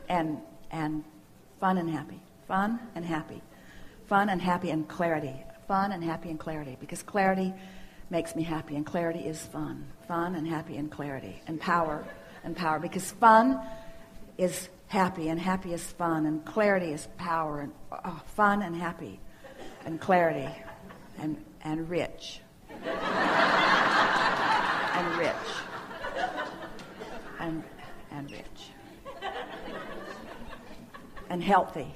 and fun and happy. Fun and happy. Fun and happy and clarity. Fun and happy and clarity. Because clarity makes me happy, and clarity is fun. Fun and happy and clarity. And power. Because fun is happy, and happy is fun, and clarity is power, and fun and happy and clarity and rich. And rich. And rich. And healthy.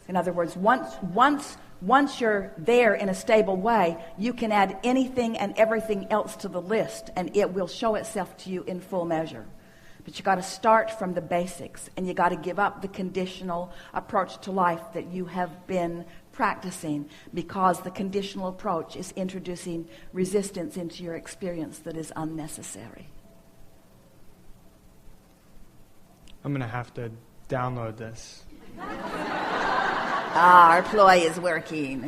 In other words, once you're there in a stable way, you can add anything and everything else to the list, and it will show itself to you in full measure. But you got to start from the basics, and you got to give up the conditional approach to life that you have been practicing, because the conditional approach is introducing resistance into your experience that is unnecessary. I'm going to have to download this. Our ploy is working.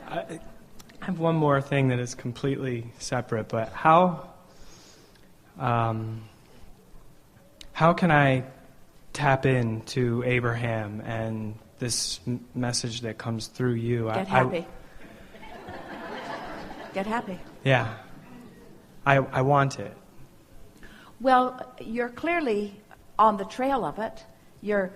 I have one more thing that is completely separate, but how can I tap into Abraham and this message that comes through you? Get happy. Get happy. Yeah. I want it. Well, you're clearly on the trail of it. Your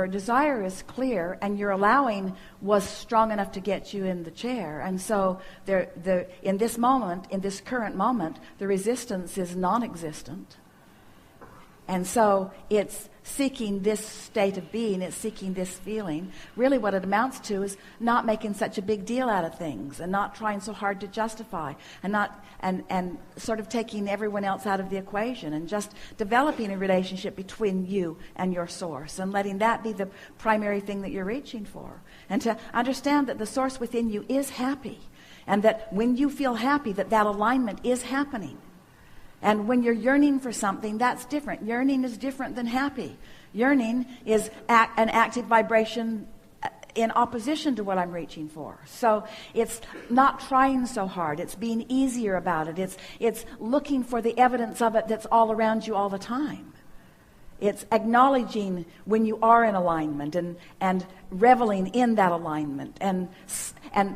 desire is clear, and your allowing was strong enough to get you in the chair. And so in this moment, in this current moment, the resistance is non-existent. And so it's seeking this state of being, it's seeking this feeling. Really what it amounts to is not making such a big deal out of things, and not trying so hard to justify, and sort of taking everyone else out of the equation, and just developing a relationship between you and your source, and letting that be the primary thing that you're reaching for. And to understand that the source within you is happy, and that when you feel happy, that alignment is happening. And when you're yearning for something, that's different. Yearning is different than happy. Yearning is an active vibration in opposition to what I'm reaching for. So it's not trying so hard. It's being easier about it. It's looking for the evidence of it that's all around you all the time. It's acknowledging when you are in alignment, and reveling in that alignment, and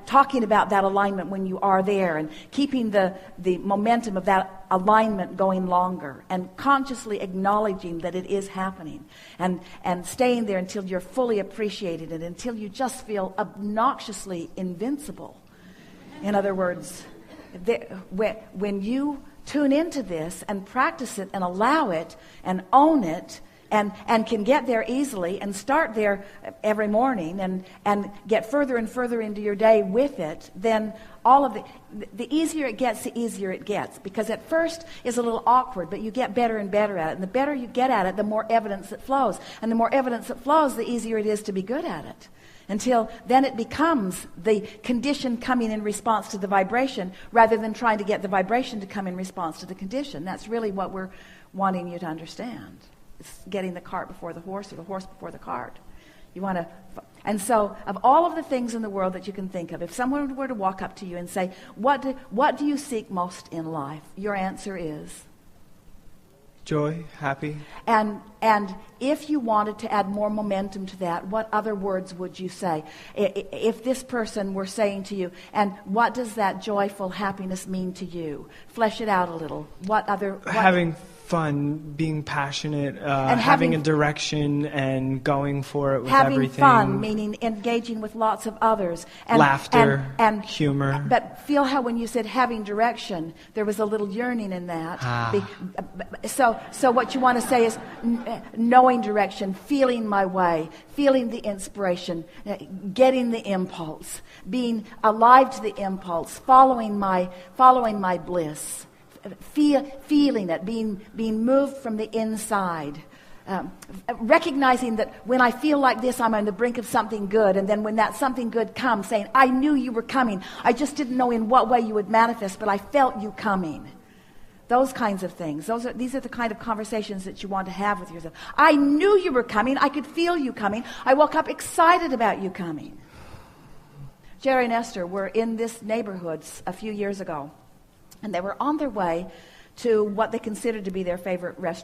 talking about that alignment when you are there, and keeping the momentum of that alignment going longer, and consciously acknowledging that it is happening, and staying there until you're fully appreciated it, until you just feel obnoxiously invincible. In other words, when you tune into this and practice it and allow it and own it, and can get there easily and start there every morning, and get further and further into your day with it, then all of the easier it gets, the easier it gets. Because at first it's a little awkward, but you get better and better at it. And the better you get at it, the more evidence that flows. And the more evidence that flows, the easier it is to be good at it. Until then it becomes the condition coming in response to the vibration, rather than trying to get the vibration to come in response to the condition. That's really what we're wanting you to understand. It's getting the cart before the horse, or the horse before the cart. You want to, and so of all of the things in the world that you can think of, if someone were to walk up to you and say, what do you seek most in life? Your answer is? Joy, happy. And if you wanted to add more momentum to that, what other words would you say? If this person were saying to you, and what does that joyful happiness mean to you? Flesh it out a little. Having fun, being passionate, having a direction, and going for it with everything. Having fun, meaning engaging with lots of others. And, laughter, and humor. But feel how when you said having direction, there was a little yearning in that. So what you want to say is knowing direction, feeling my way, feeling the inspiration, getting the impulse, being alive to the impulse, following my bliss. Feeling it, being moved from the inside, recognizing that when I feel like this, I'm on the brink of something good, and then when that something good comes, saying, I knew you were coming. I just didn't know in what way you would manifest, but I felt you coming. Those kinds of things. These are the kind of conversations that you want to have with yourself. I knew you were coming. I could feel you coming. I woke up excited about you coming. Jerry and Esther were in this neighborhood a few years ago. And they were on their way to what they considered to be their favorite restaurant.